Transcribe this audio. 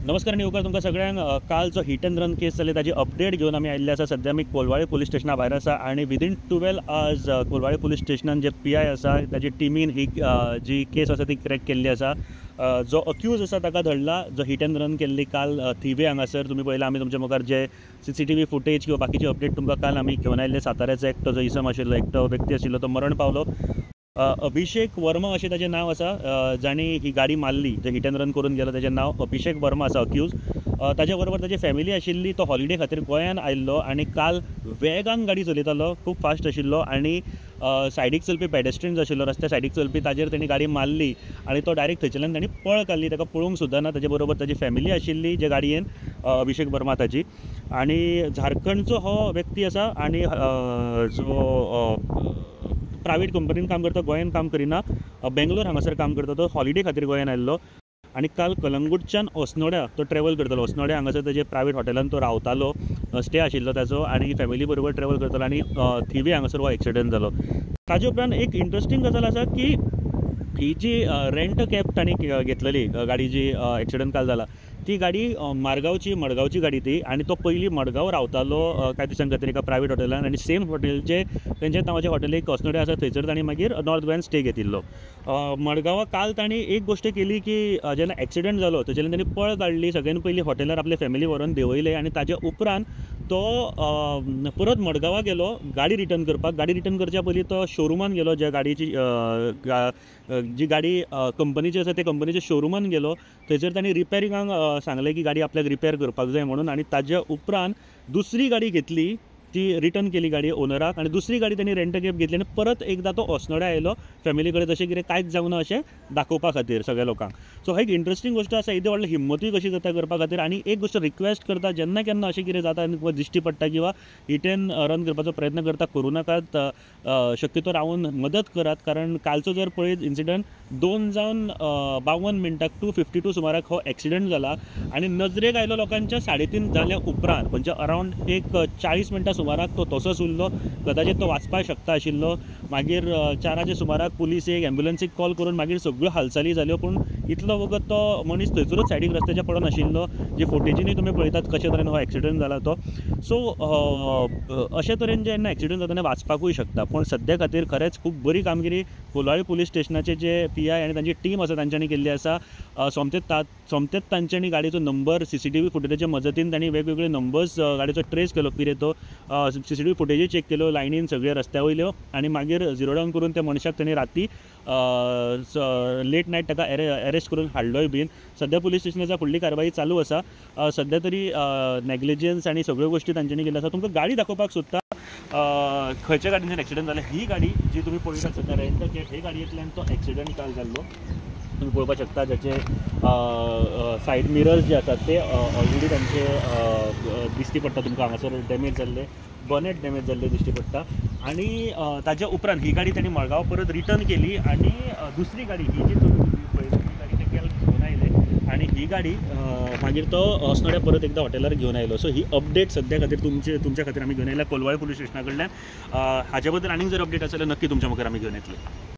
नमस्कार आणि येवकार तुमकां सगळ्यांक काल जो हिट एंड रन केस जाल्ली ताजी अपडेट घेवन आमी आयिल्ले आसा। सद्या आमी कोलवाळे पुलीस स्टेशना भायर आसा आणि विदीन 12 आवर्स कोलवाळे पुलीस स्टेशनान जे PI आसा ताजी टिमीन ही जी केस आसा ती क्रॅक केल्ली आसा। जो अक्यूज आसा ताका धरला, जो हिट एंड रन केल्ली काल थिवे हांगासर तुमी पळयला आमी तुमच्या मुखार जे CCTV फुटेज किंवा बाकीची अपडेट तुमकां काल आमी घेवन आयिल्ले। साताऱ्याचो एकटो जो इसम आशिल्लो, एकटो व्यक्ती आशिल्लो तो मरण पावलो। अभिषेक वर्मा अशें ताचें नांव आसा, जाणी ही गाडी मारली, जे हिट एंड रन करून गेलो ताचें नांव अभिषेक वर्मा आसा अक्यूज। ताचे बरोबर ताची फॅमिली आशिल्ली, तो हॉलिडे खातीर गोंयान आयिल्लो आणि काल वेगान गाडी चलयतालो, खूब फास्ट आशिल्लो आणि सायडीक चलपी पेडेस्ट्रियन जो आशिल्लो, रस्त्या सायडीक चलपी ताजेर तेणी गाडी मारली आणि तो डायरेक्ट थंयच्यान ताणी पळ काडली, ताका पळोवंक सुद्दां ना। ताचे बरोबर ताची फॅमिली आशिल्ली जे गाडयेन, अभिषेक वर्मा ताची। आणि झारखंडचो हो व्यक्ती आसा आणि जो प्रायवेट कंपनीन काम करता, गोंयान काम करिना, बेंगलोर हांगासर काम करता। तो हॉलिडे खातीर गोंयान आयिल्लो आणि काल कलंगूटच्यान ओसनोड्या तो ट्रॅवल करतालो। ओसनोड्या हांगासर ताजे प्रायवेट हॉटेलान तो रावतालो, स्टे आशिल्लो ताचो आणि फॅमिली बरोबर ट्रॅवल करतालो आणि थिवे हांगासर हो एक्सिडंट जालो। ताजे उपरांत एक इंट्रस्टींग गजाल आसा की ही जी रेंट कॅब तांणी घेतलेली गाडी जी एक्सिडंट काल जाला, ती गाडी मडगांवची गाडी ती, आणि तो पयलीं मडगांव रावतालो कांय दिसां खातीर एका प्रायवेट हॉटेलान, आणि सेम हॉटेलचे तेंचे नांवाचे हॉटेल एक ओसनोड्या आसा, थंयसर तांणी मागीर नॉर्थ गोंयान स्टे घेतिल्लो। मडगांवा काल तांणी एक गोश्ट केली की जेन्ना एक्सिडंट जालो तेजेल्यान तांणी पळ काडली, सगळ्यांत पयलीं हॉटेलार आपले फॅमिली व्हरून देंवयले आणि ताजे उपरांत तो परत मडगांवा गेलो गाडी रिटर्न करपाक। गाडी रिटर्न करच्या पयलीं तो शोरुमान गेलो, ज्या गाडयेची जी गाडी कंपनीची आसा ते कंपनीच्या शोरुमान गेलो, थंयसर तांणी रिपेरिंगाक सांगलें की गाडी आपल्याक रिपेर करपाक जाय म्हणून, आणि ताज्या उपरांत दुसरी गाडी घेतली, ती रिटर्न केली गाडी ओनराक, आणि दुसरी गाडी त्यांनी रेंट कॅब घेतली आणि परत एकदा तो ओसनोड्या आयलो फॅमिली कडेन, तशें कितें कांयच जावना अशें दाखोवपा खातीर सगळ्या लोकांक। सो ही एक इंट्रस्टींग गोश्ट आसा, इतली व्हडली हिम्मतूय कशी जाता करपा खातीर। आणि एक गोश्ट रिक्वेस्ट करता, जेन्ना केन्ना अशें कितें जाता किंवा दिश्टी पडटा किंवा हिट एंड रन करपाचो प्रयत्न करता, करूं नाकात, शक्यतो रावून मदत करात, कारण कालचो जर पळयत इन्सिडंट 2:52 2:52 सुमाराक हो एक्सिडंट जाला आणि नजरेक आयलो लोकांच्या 3:30 जाल्या उपरांत, म्हणजे अरावंड एक 40 मिनटां सुमाराक तो तसोच उरलो। कदाचित तो वाचपाक शकता आशिल्लो। मागीर 4 सुमाराक पुलिसेक एम्ब्युलन्सीक कॉल करून मागीर सगळ्यो हालचाली जाल्यो, पूण इतलो वगत तो मनीस थंयसरूच सायडीक रस्त्याच्या पडून आशिल्लो। जे फुटेजींनी तुमी पळयतात कशे तरेन हो एक्सिडंट जाला तो। सो अशे तरेन जेन्ना एक्सिडंट जाता तेन्ना वाचपाकूय शकता, पूण सद्या खातीर खरेंच खूब बरी कामगिरी कोलवाळे पुलीस स्टेशनाचे जे PI आणि तांची टीम आसा तांच्यांनी केल्ली आसा। सोमतेच तांच्यांनी गाडयेचो नंबर CCTV फुटेजाच्या मजतीन तांणी वेगवेगळे नंबर्स गाडयेचो ट्रेस केलो, कितें तो CCTV फुटेजी चेक केल्यो लायनीन सगळे रस्त्या वयल्यो, आणि मागीर झिरो डावन करून त्या मनशाक तांणी राती लेट नायट ताका अरेस्ट करून हाडलोय बीन। सद्या पुलीस स्टेशनाच्या फुडली कारवाई चालू आसा। सद्या तरी नेग्लिजन्स आणि सगळ्यो गोश्टी तांच्यांनी केल्यो आसा। तुमकां गाडी दाखोवपाक सोदता, खंयच्या गाडयेन एक्सिडंट जालें, ही गाडी जी तुमी पळयतात सद्या रेंट कॅब, हे गाडयेंतल्यान तो एक्सिडंट काल जाल्लो। तुम्ही पळोवपाक शकता, जाचे सायड मिरर्स जे आसात ते ऑलरेडी तांचे दिश्टी पडटा तुमकां, हांगासर डॅमेज जाल्ले, बनेट डॅमेज जाल्ले दिश्टी पडटा। आणि ताच्या उपरांत ही गाडी तांणी मडगांव परत रिटर्न केली, आणि दुसरी गाडी ही जी तुमी पळयता ही गाडी ते घेवन आयले, आणि ही गाडी मागीर तो ओसनोड्या परत एकदा हॉटेलार घेवन आयलो। सो ही अपडेट सद्या खातीर तुमच्या खातीर आमी घेवन आयल्या कोलवाळे पुलीस स्टेशना कडल्यान। हाचे बद्दल आनीक जर अपडेट आसा जाल्यार नक्की तुमच्या मुखार आमी घेवन येतले।